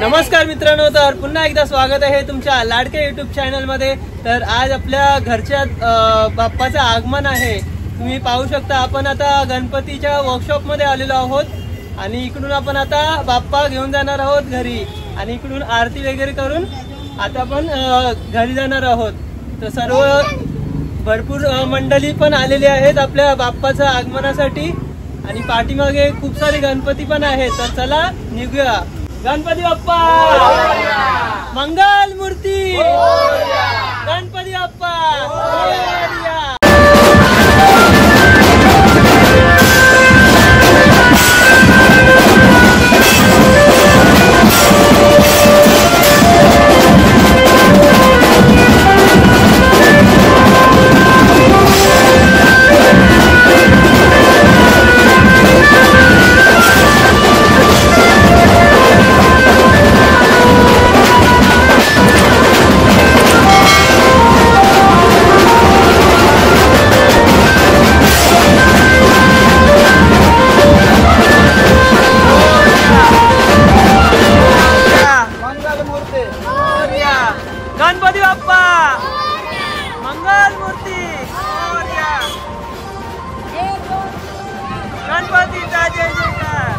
नमस्कार मित्रांनो, तर पुन्हा एकदा स्वागत आहे तुमच्या लाडक्या युट्यूब चॅनल मध्ये। तर आज आपल्या घरच्या बाप्पाचं आगमन आहे। तुम्ही पाहू शकता आपण आता गणपतीच्या वर्कशॉप मध्ये आलेलो आहोत आणि इकडून आपण आता बाप्पा घेऊन जाणार आहोत घरी आणि इकडून आरती वगैरे करून आता आपण घरी जाणार आहोत। तर सर्व भरपूर मंडळी पण आलेली आहेत आपल्या बाप्पाच्या आगमनासाठी आणि पाठीमागे खूप सारे गणपती पण आहेत। तर चला निघूया। गणपती बाप्पा मंगल मूर्ती, गणपती बाप्पा गणपती बाप्पा मंगल मूर्ती, गणपतीचा जय जयकार,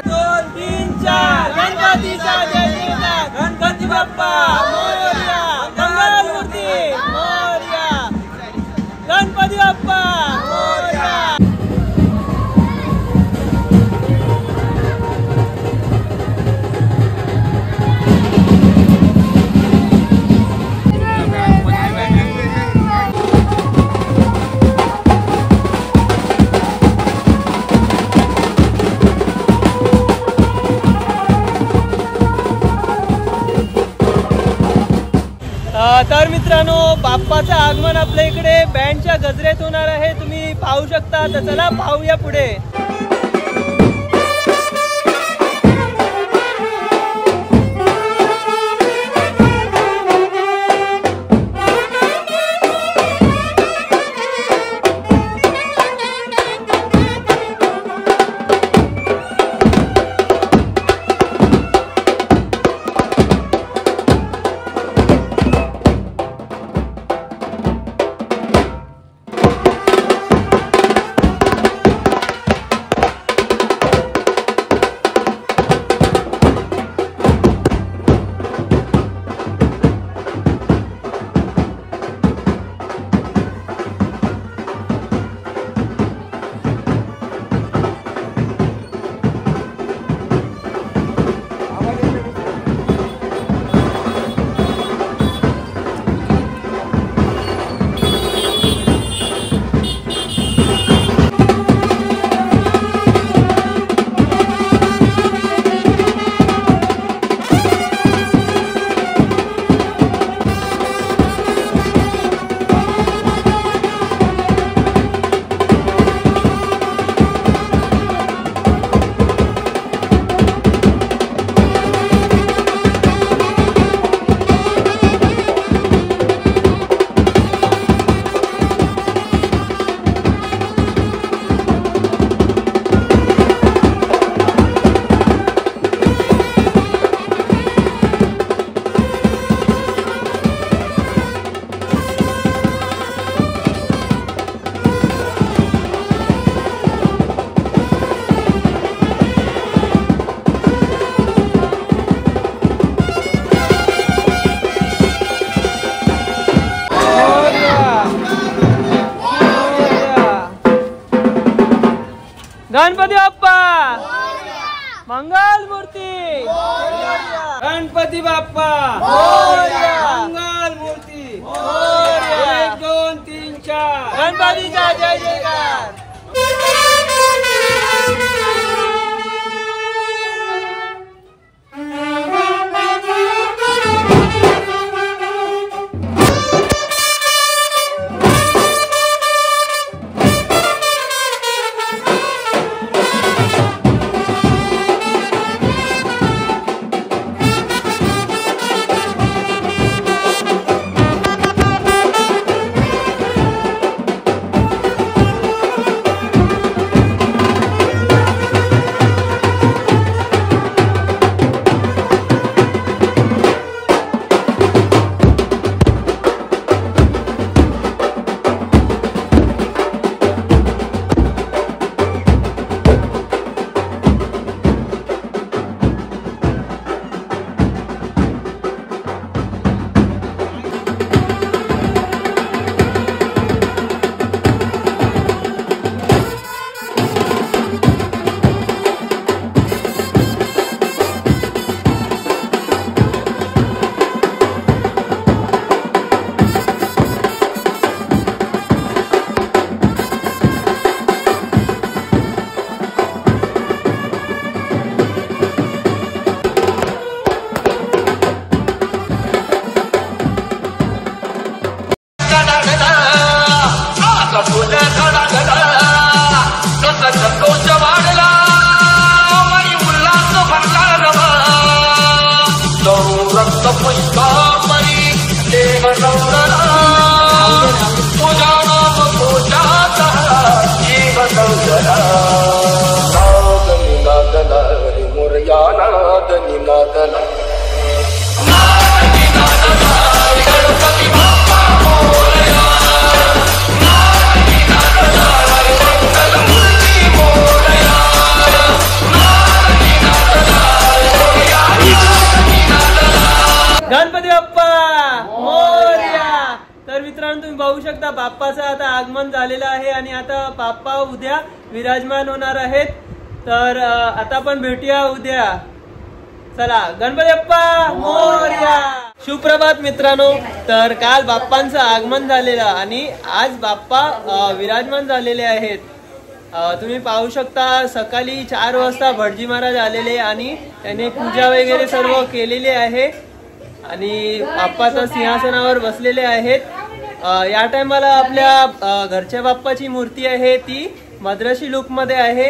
2 3 4 गणपतीचा जय जयकार, गणपती बाप्पा मोरया, मंगल मूर्ती मोरया, गणपती बाप्पा मोरया। तर मित्रांनो, बाप्पाचं आगमन आपल्या इकडे बँडच्या गजरेत होणार आहे, तुम्ही पाहू शकता। तर चला पाहूया पुढे। गणपती बाप्पा मंगल मूर्ती, गणपती बाप्पा मंगल मूर्ती, 1 2 3 4 गणपतीचा जय जयकार। बाप्पा उद्या विराजमान होणार आहेत। तर आता आपण भेटूया उद्या। चला, गणपती बाप्पा मोरया। सुप्रभात मित्रांनो, तर काल बाप्पांचं आगमन झालेलं आणि आज बाप्पा विराजमान झालेले आहेत। तुम्ही पाहू शकता सकाळी 4 वाजता भटजी महाराज आलेले आणि त्यांनी पूजा वगैरे सर्व केलेली आहे आणि बाप्पाच्या सिंहासनावर बसलेले आहेत। या टायमाला आपल्या घरच्या बाप्पाची मूर्ती आहे ती मद्रासी लुक मध्ये आहे।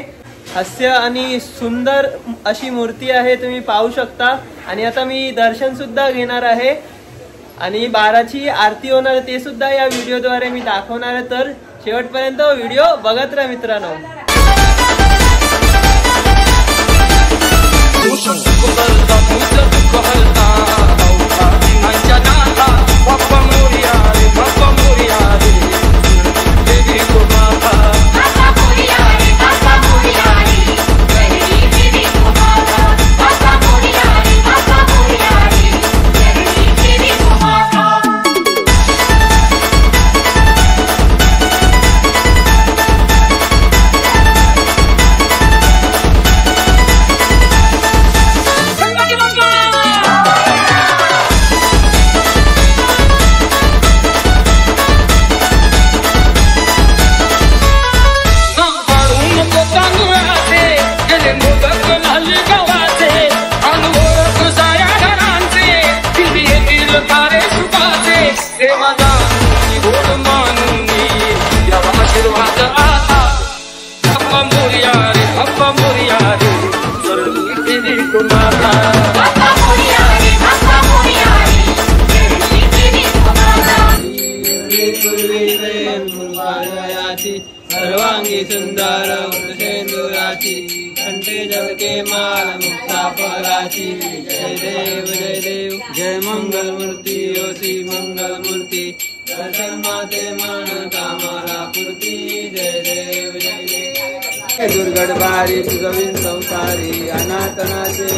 हास्य आणि सुंदर अशी मूर्ती आहे, तुम्ही पाहू शकता। आणि आता मी दर्शन सुद्धा घेणार आहे आणि 12ची आरती होणार ते सुद्धा या व्हिडिओद्वारे मी दाखवणार आहे। तर शेवटपर्यंत व्हिडिओ बघत राहा मित्रांनो। सर्वांगी सुंदर वृषेंदुराची कंठे झलके माल मुक्ता पराची। जय देव जय देव जय मंगल मूर्ती ओसी मंगल मूर्ती दर्शन माते मन कामाला पूर्ती। जय देव जय देव दुर्गड बारी तुझविन संसारी अनाथनाचे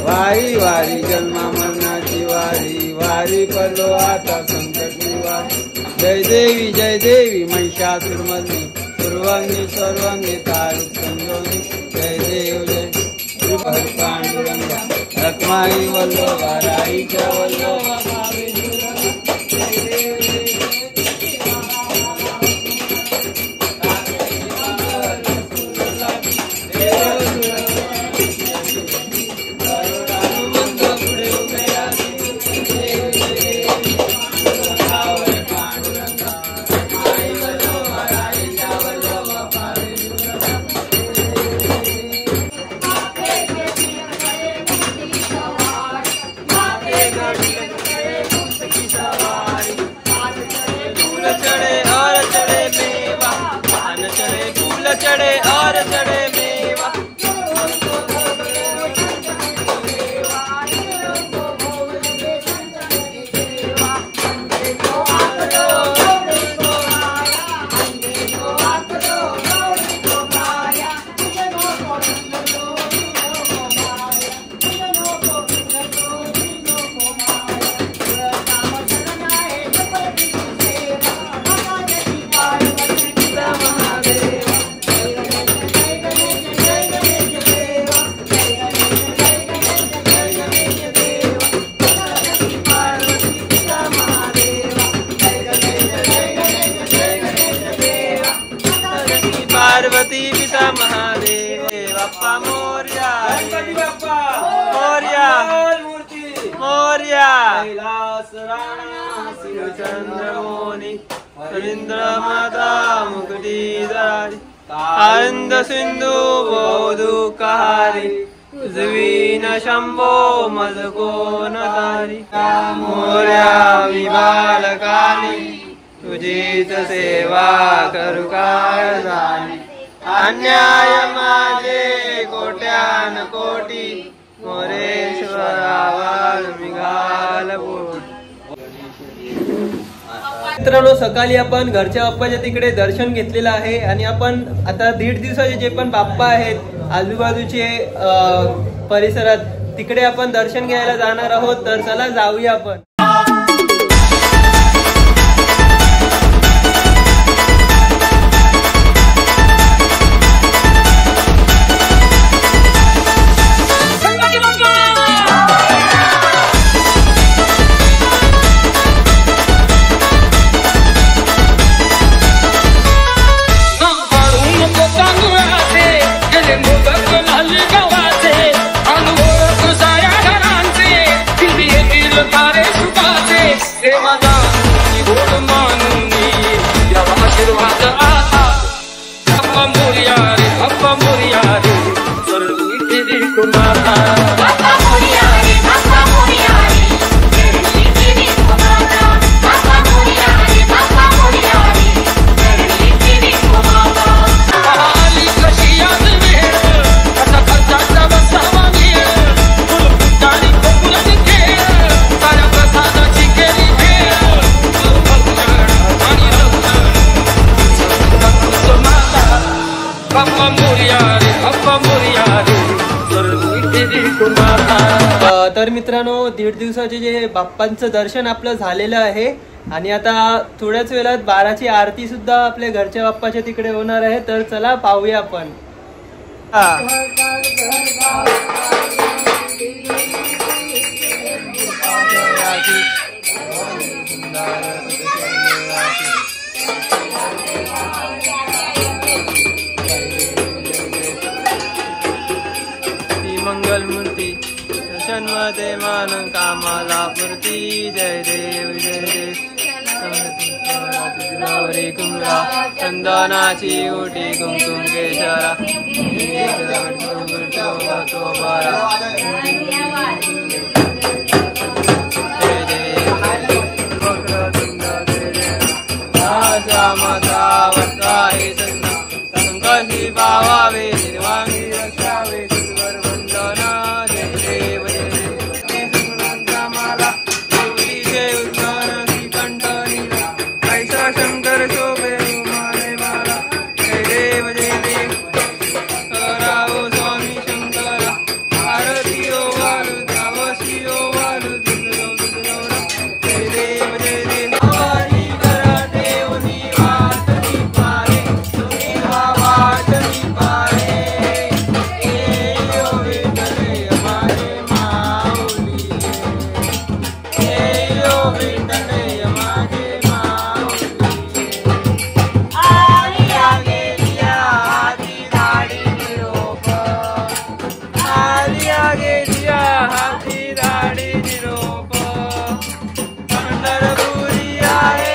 वारी वारी जन्मा मरणाची वारी वारी पडलो आता संकट निवारी। जय देवी महिषासुरमर्दिनी पूर्वांगी सर्वांगी तारुक संजोनी। जय देव जय पांडुरंगा रत्माई वल्लभा राईच्या वल्लभा भावे जय देव चढ़े और चढ़े मेवा पार्वती पिता महादेव बाप्पा मोरया। गणपती बाप्पा मोरया मोरया। कैलास राणा शिव चंद्रमोनी रवींद्र माता मुकुटीधारी आनंद सिंधु बौद्धकारी तुझवीन शंभो मज कोण तारी। मोरया विबालकानी तुझीच सेवा करू काय जाणे अन्याय माझे कोट्यान कोटी मोरेश्वरावर मिघाल पोटी। मित्रांनो, सकाळी आपण घरच्या बाप्पाच्या तिकडे दर्शन घेतलेलं आहे आणि आपण आता 1.5 दिवसाचे जे पण बाप्पा आहेत आजूबाजूचे परिसरात तिकडे आपण दर्शन घ्यायला जाणार आहोत। तर चला जाऊया आपण। तर मित्रांनो, 1.5 दिवसाचे जे बाप्पांचं दर्शन आपलं झालेलं आहे आणि आता थोड्याच वेळात 12ची आरती सुद्धा आपल्या घरच्या बाप्पाच्या तिकडे होणार आहे. तर चला पाहूया आपण. मंगल मूर्ती दर्शनमध्ये मान कामाला मूर्ती. जय देव जय देव. गौरी कुमरा चंदनाची ओटी कुमकुम केशरा. संकल्पी बावावे निर्वांगी रक्षावे सुंदर वंदना. जय देव जय देव. मला देवीचे उत्तर कंठनी कैसा शंकर शोभे मारे मला. जय देव जय देव. करावो स्वामी शंकरा आरती ओ वालू धावशी ओ वालू दुसरो दुसरो. जय देव जय देव. हरी करा देवनी वाटनी पारे तुम्ही वाटनी पारे. यो विठ्ठले माझे माऊली. यो विठ्ठले माझे माऊली. आलिया गेलिया हाती धाडी निरोप. आलिया गेलिया हाती धाडी निरोप. पंढरपुरी आहे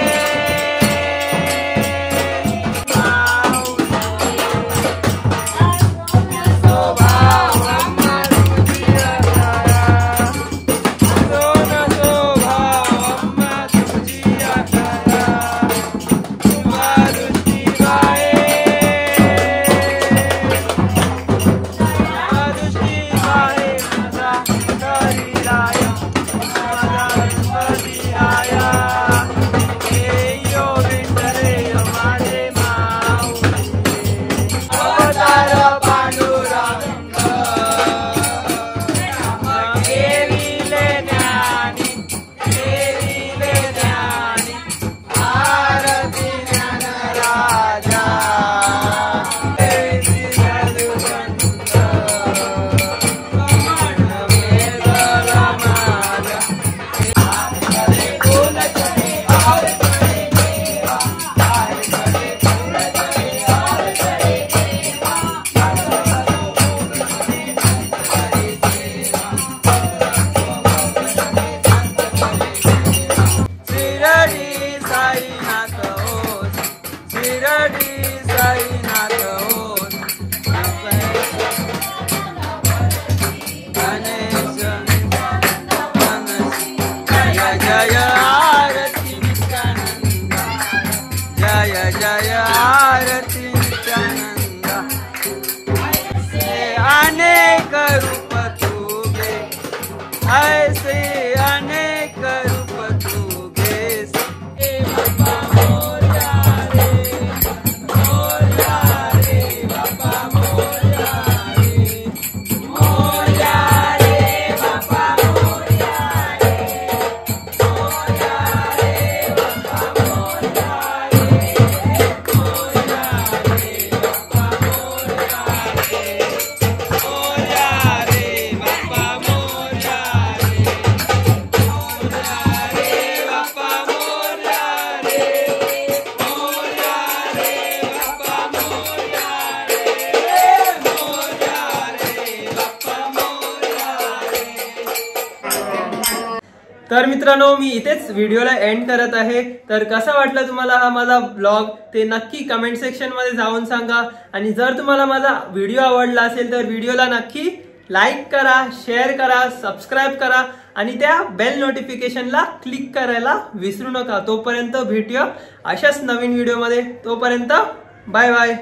जय आरती नित्यानंदा. अनेक रूप तुगे ऐसे अनेक रूप तुगे. बाप्पा मोरया रे मोरया रे. बाप्पा मोरया रे मोरया रे. बाप्पा मोरया रे मोरया रे. बाप्पा मोरया रे. तर मित्रांनो, मी इथेच व्हिडिओला एंड करत आहे. तर कसा वाटला तुम्हाला हा माझा ब्लॉग ते नक्की कमेंट सेक्शन मध्ये जाऊन सांगा. आणि जर तुम्हाला माझा व्हिडिओ आवडला असेल तर व्हिडिओला नक्की लाईक करा, शेअर करा, सबस्क्राईब करा आणि त्या बेल नोटिफिकेशनला क्लिक करायला विसरू नका. तोपर्यंत भेटूया अशाच नवीन व्हिडिओमध्ये. तोपर्यंत बाय बाय.